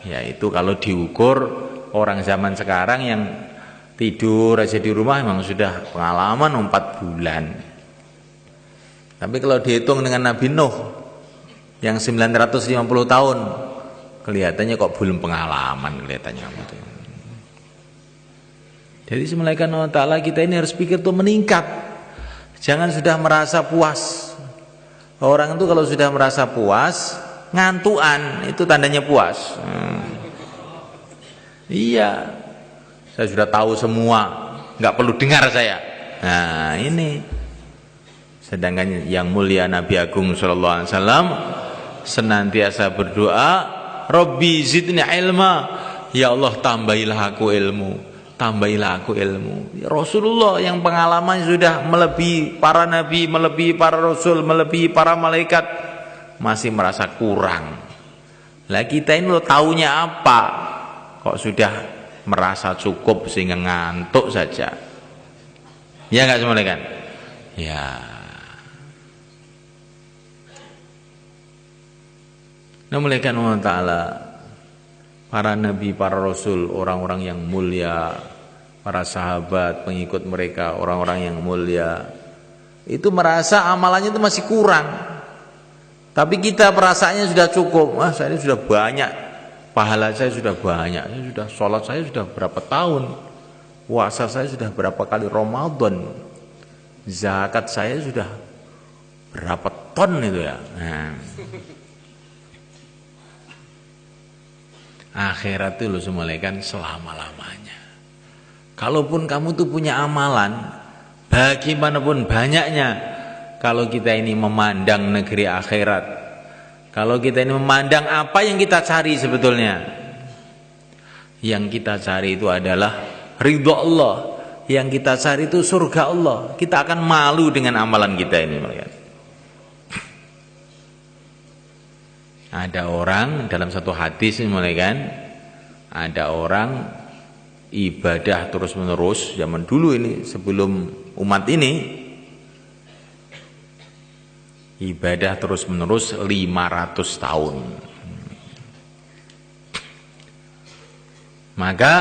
Ya itu kalau diukur orang zaman sekarang yang tidur aja di rumah memang sudah pengalaman 4 bulan. Tapi kalau dihitung dengan Nabi Nuh yang 950 tahun, kelihatannya kok belum pengalaman kelihatannya. Jadi malaikat Allah Ta'ala kita ini harus pikir tuh meningkat. Jangan sudah merasa puas. Orang itu kalau sudah merasa puas, ngantuan itu tandanya puas. Iya, saya sudah tahu semua, nggak perlu dengar saya. Nah ini, sedangkan yang mulia Nabi Agung Sallallahu Alaihi Wasallam senantiasa berdoa, Robbi zidni ilma, ya Allah tambahilah aku ilmu. Tambahilah aku ilmu. Rasulullah yang pengalaman sudah melebihi para nabi, melebihi para rasul, melebihi para malaikat, masih merasa kurang. Lah kita ini lo taunya apa? Kok sudah merasa cukup sehingga ngantuk saja? Ya enggak semua kan? Ya. Nah, malaikat Allah Ta'ala, para nabi, para rasul, orang-orang yang mulia, para sahabat, pengikut mereka, orang-orang yang mulia, itu merasa amalannya itu masih kurang. Tapi kita perasaannya sudah cukup. Saya ini sudah banyak, pahala saya sudah banyak, saya sudah sholat saya sudah berapa tahun, puasa saya sudah berapa kali Ramadan, zakat saya sudah berapa ton itu ya. Akhirat itu lo semalekan selama-lamanya. Kalaupun kamu tuh punya amalan, bagaimanapun banyaknya, kalau kita ini memandang negeri akhirat, kalau kita ini memandang apa yang kita cari sebetulnya, yang kita cari itu adalah ridho Allah, yang kita cari itu surga Allah. Kita akan malu dengan amalan kita ini. Ada orang dalam satu hadis mulai kan, ada orang ibadah terus menerus zaman dulu ini sebelum umat ini, ibadah terus menerus 500 tahun. Maka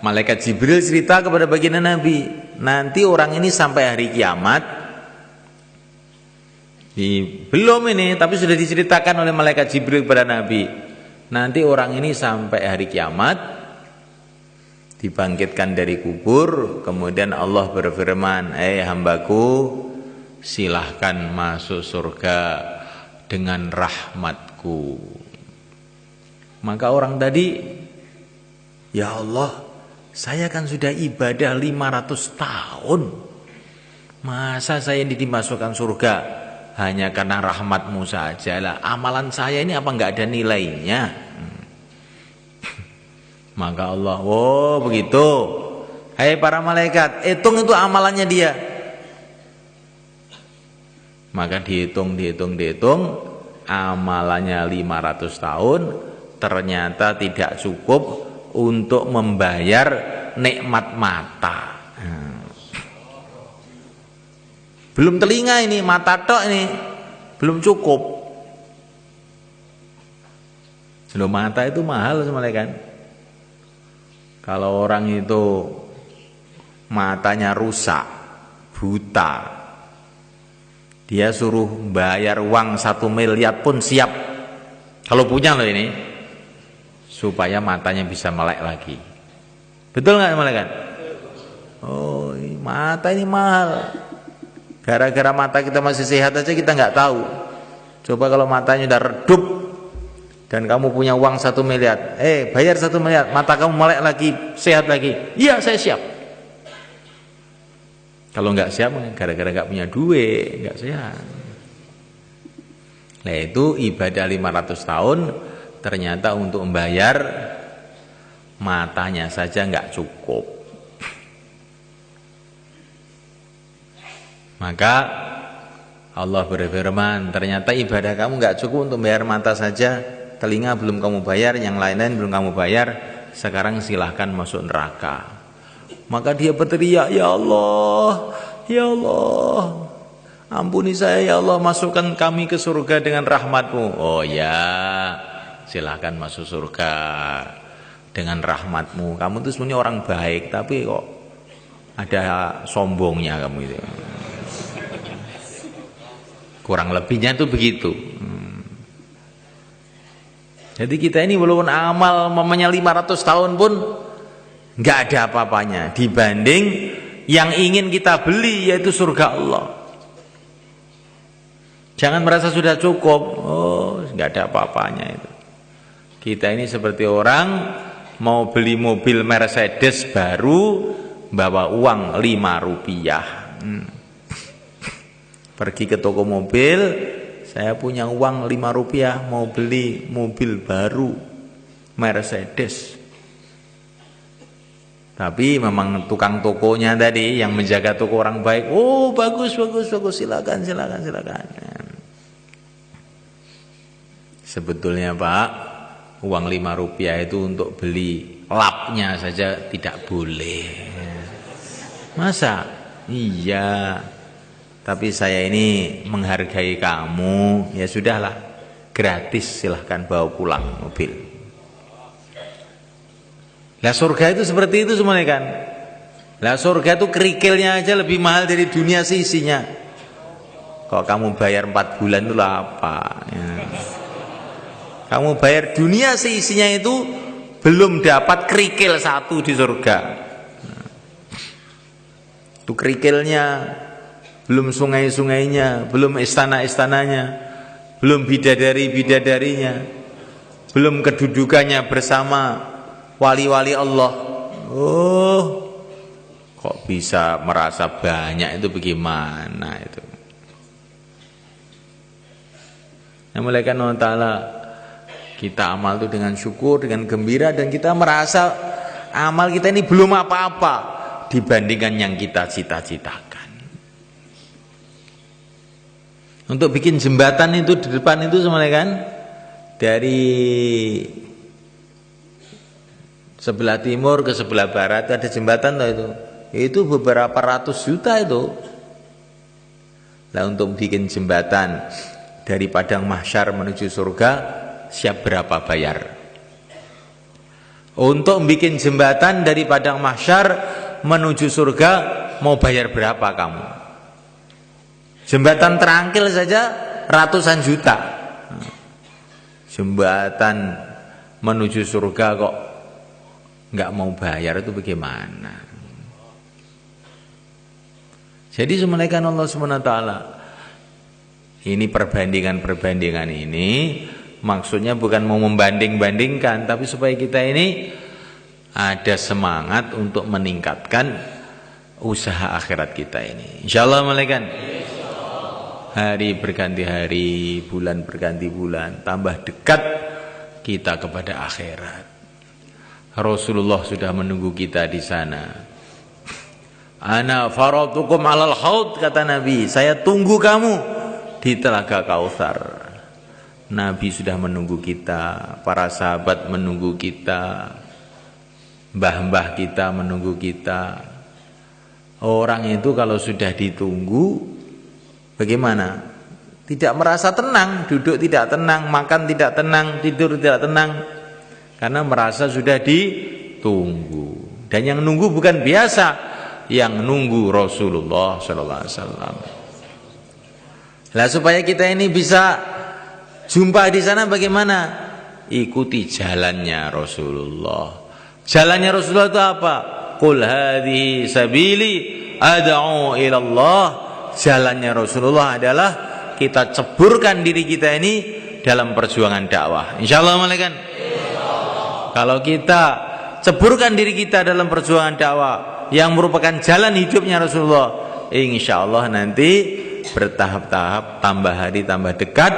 malaikat Jibril cerita kepada baginda Nabi, nanti orang ini sampai hari kiamat. Belum ini, tapi sudah diceritakan oleh malaikat Jibril kepada Nabi. Nanti orang ini sampai hari kiamat, dibangkitkan dari kubur, kemudian Allah berfirman, hambaku, silahkan masuk surga dengan rahmatku. Maka orang tadi, ya Allah, saya kan sudah ibadah 500 tahun, masa saya ini dimasukkan surga hanya karena rahmatmu saja lah? Amalan saya ini apa enggak ada nilainya? Maka Allah, oh begitu, hai para malaikat, hitung itu amalannya dia. Maka dihitung, amalannya 500 tahun, ternyata tidak cukup untuk membayar nikmat mata. Belum telinga ini, mata tok ini belum cukup. Loh, mata itu mahal semuanya kan. Kalau orang itu matanya rusak, buta, dia suruh bayar uang 1 miliar pun siap. Kalau punya loh ini, supaya matanya bisa melek lagi. Betul nggak malaikat? Oh, mata ini mahal. Gara-gara mata kita masih sehat aja kita nggak tahu. Coba kalau matanya udah redup dan kamu punya uang 1 miliar, bayar 1 miliar, mata kamu melek lagi, sehat lagi. Iya, saya siap. Kalau nggak siap, gara-gara nggak punya duit, nggak sehat. Nah itu ibadah 500 tahun, ternyata untuk membayar matanya saja nggak cukup. Maka Allah berfirman, ternyata ibadah kamu nggak cukup untuk bayar mata saja, telinga belum kamu bayar, yang lain-lain belum kamu bayar, sekarang silahkan masuk neraka. Maka dia berteriak, ya Allah, ampuni saya ya Allah, masukkan kami ke surga dengan rahmatmu. Oh ya, silahkan masuk surga dengan rahmatmu. Kamu itu sebenarnya orang baik, tapi kok ada sombongnya kamu itu. Kurang lebihnya itu begitu. Jadi kita ini walaupun amal mamanya 500 tahun pun nggak ada apa-apanya dibanding yang ingin kita beli, yaitu surga Allah. Jangan merasa sudah cukup. Oh, nggak ada apa-apanya itu. Kita ini seperti orang mau beli mobil Mercedes baru, bawa uang 5 rupiah. Pergi ke toko mobil, saya punya uang 5 rupiah mau beli mobil baru Mercedes. Tapi memang tukang tokonya tadi yang menjaga toko orang baik, oh bagus, silakan. Sebetulnya Pak, uang 5 rupiah itu untuk beli lapnya saja tidak boleh. Masa? Iya. Tapi saya ini menghargai kamu, ya sudahlah, gratis, silahkan bawa pulang mobil. Lah surga itu seperti itu semuanya kan. Lah surga itu kerikilnya aja lebih mahal dari dunia seisinya. Kalau kamu bayar 4 bulan itu apa? Ya. Kamu bayar dunia seisinya itu belum dapat kerikil 1 di surga. Itu kerikilnya, belum sungai-sungainya, belum istana-istananya, belum bidadari-bidadarinya, belum kedudukannya bersama wali-wali Allah. Oh, kok bisa merasa banyak itu bagaimana itu? Nah, malaikat Allah Ta'ala, kita amal itu dengan syukur, dengan gembira, dan kita merasa amal kita ini belum apa-apa dibandingkan yang kita cita-citakan. Untuk bikin jembatan itu di depan itu semuanya kan, dari sebelah timur ke sebelah barat ada jembatan itu beberapa ratus juta itu. Nah untuk bikin jembatan dari padang mahsyar menuju surga, siap berapa bayar? Untuk bikin jembatan dari padang mahsyar menuju surga, mau bayar berapa kamu? Jembatan terangkil saja ratusan juta. Jembatan menuju surga kok nggak mau bayar, itu bagaimana? Jadi semuanya Allah SWT, ini perbandingan ini maksudnya bukan mau membanding-bandingkan, tapi supaya kita ini ada semangat untuk meningkatkan usaha akhirat kita ini. Insyaallah malaikat. Hari berganti hari, bulan berganti bulan, tambah dekat kita kepada akhirat. Rasulullah sudah menunggu kita di sana. Ana faratukum alal haud, kata Nabi, saya tunggu kamu di telaga Kautsar. Nabi sudah menunggu kita, para sahabat menunggu kita, mbah-mbah kita menunggu kita. Orang itu kalau sudah ditunggu, bagaimana? Tidak merasa tenang, duduk tidak tenang, makan tidak tenang, tidur tidak tenang, karena merasa sudah ditunggu. Dan yang nunggu bukan biasa, yang nunggu Rasulullah SAW. Lah supaya kita ini bisa Jumpa di sana bagaimana? Ikuti jalannya Rasulullah. Jalannya Rasulullah itu apa? Qul hadhihi sabili ad'u ila Allah. Jalannya Rasulullah adalah kita ceburkan diri kita ini dalam perjuangan dakwah. Insyaallah malaikat. Kalau kita ceburkan diri kita dalam perjuangan dakwah yang merupakan jalan hidupnya Rasulullah, insyaallah nanti bertahap-tahap, tambah hari tambah dekat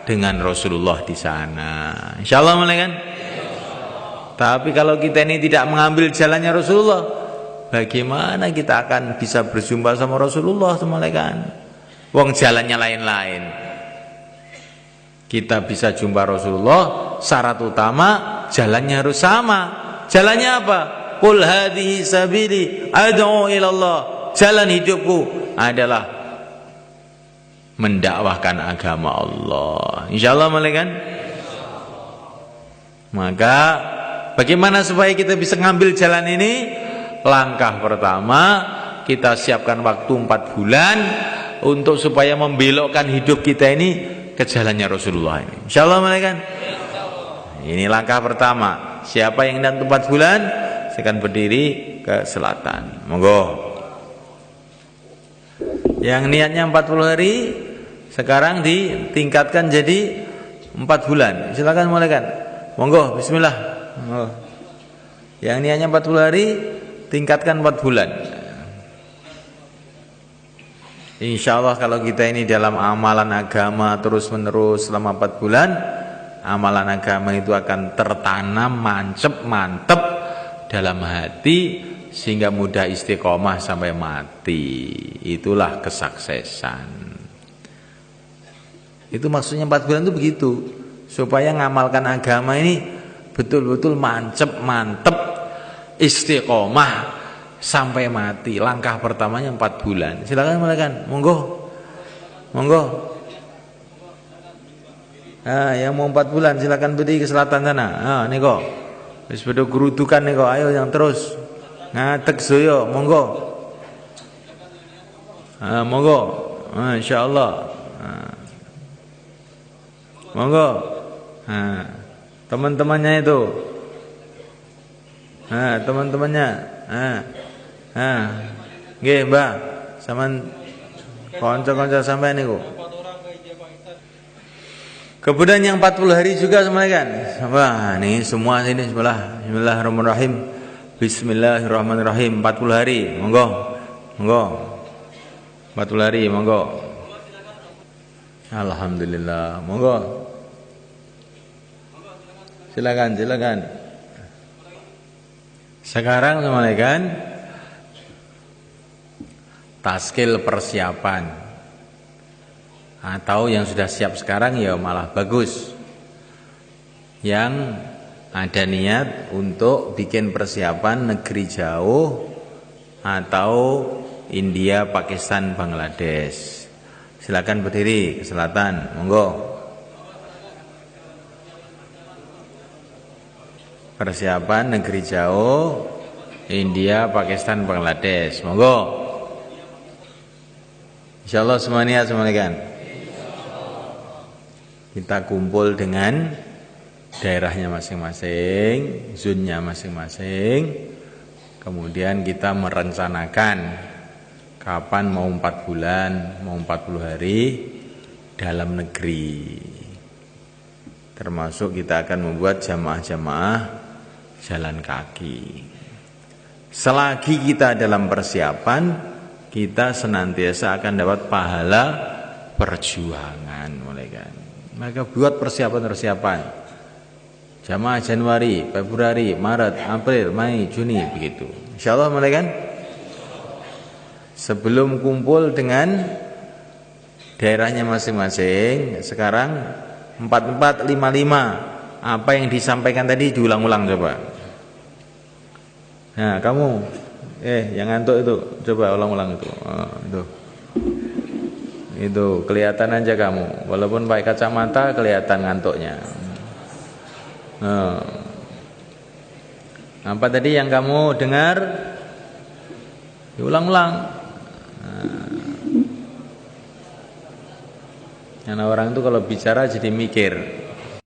dengan Rasulullah di sana. Insyaallah malaikat. Tapi kalau kita ini tidak mengambil jalannya Rasulullah, bagaimana kita akan bisa berjumpa sama Rasulullah malaikat? Wong jalannya lain-lain. Kita bisa jumpa Rasulullah, syarat utama jalannya harus sama. Jalannya apa? Qul hadhihi sabili ad'u ila Allah. Jalan hidupku adalah mendakwahkan agama Allah. Insyaallah malaikat. Maka bagaimana supaya kita bisa ngambil jalan ini? Langkah pertama, kita siapkan waktu 4 bulan untuk supaya membelokkan hidup kita ini ke jalannya Rasulullah ini. Insyaallah malaikat. Ini langkah pertama. Siapa yang nanti 4 bulan, saya akan berdiri ke selatan. Monggo. Yang niatnya 40 hari, sekarang ditingkatkan jadi 4 bulan. Silakan malaikat. Monggo, bismillah. Monggo. Yang niatnya 40 hari, tingkatkan 4 bulan. Insya Allah kalau kita ini dalam amalan agama terus menerus selama 4 bulan, amalan agama itu akan tertanam mantep dalam hati sehingga mudah istiqomah sampai mati. Itulah kesuksesan. Itu maksudnya 4 bulan itu begitu, supaya ngamalkan agama ini betul-betul mantep istiqomah sampai mati. Langkah pertamanya 4 bulan. Silakan malaikat. Monggo. Yang mau 4 bulan silakan berdiri ke selatan sana. Niko. Wis padha gerudukan niko. Ayo yang terus. Ngadeg saya. Monggo. Monggo. Insyaallah. Monggo. Teman-temannya itu. Teman-temannya. Nggih, Mbah. Sampean kanca-kanca sampean niku. Kemudian yang 40 hari juga semuanya kan. Wah, nih semua sini sebelah. Bismillahirrahmanirrahim. Bismillahirrahmanirrahim. 40 hari, monggo. 40 hari, monggo. Alhamdulillah, monggo. Silakan. Sekarang semuanya kan taskil persiapan, atau yang sudah siap sekarang ya malah bagus. Yang ada niat untuk bikin persiapan negeri jauh atau India, Pakistan, Bangladesh, silakan berdiri ke selatan, monggo. Persiapan negeri jauh India, Pakistan, Bangladesh, monggo. Insyaallah semuanya kan. Kita kumpul dengan daerahnya masing-masing, zonnya masing-masing. Kemudian kita merencanakan kapan mau 4 bulan, mau 40 hari dalam negeri. Termasuk kita akan membuat jamaah-jamaah jalan kaki. Selagi kita dalam persiapan, kita senantiasa akan dapat pahala perjuangan, malaikat. Maka buat persiapan. Jamaah Januari, Februari, Maret, April, Mei, Juni, begitu. Insyaallah malaikat. Sebelum kumpul dengan daerahnya masing-masing, sekarang 4455. Apa yang disampaikan tadi diulang-ulang coba. Nah, kamu yang ngantuk itu coba ulang-ulang itu. Itu kelihatan aja kamu, walaupun pakai kacamata kelihatan ngantuknya. Apa tadi yang kamu dengar? Diulang-ulang. Karena orang itu kalau bicara jadi mikir.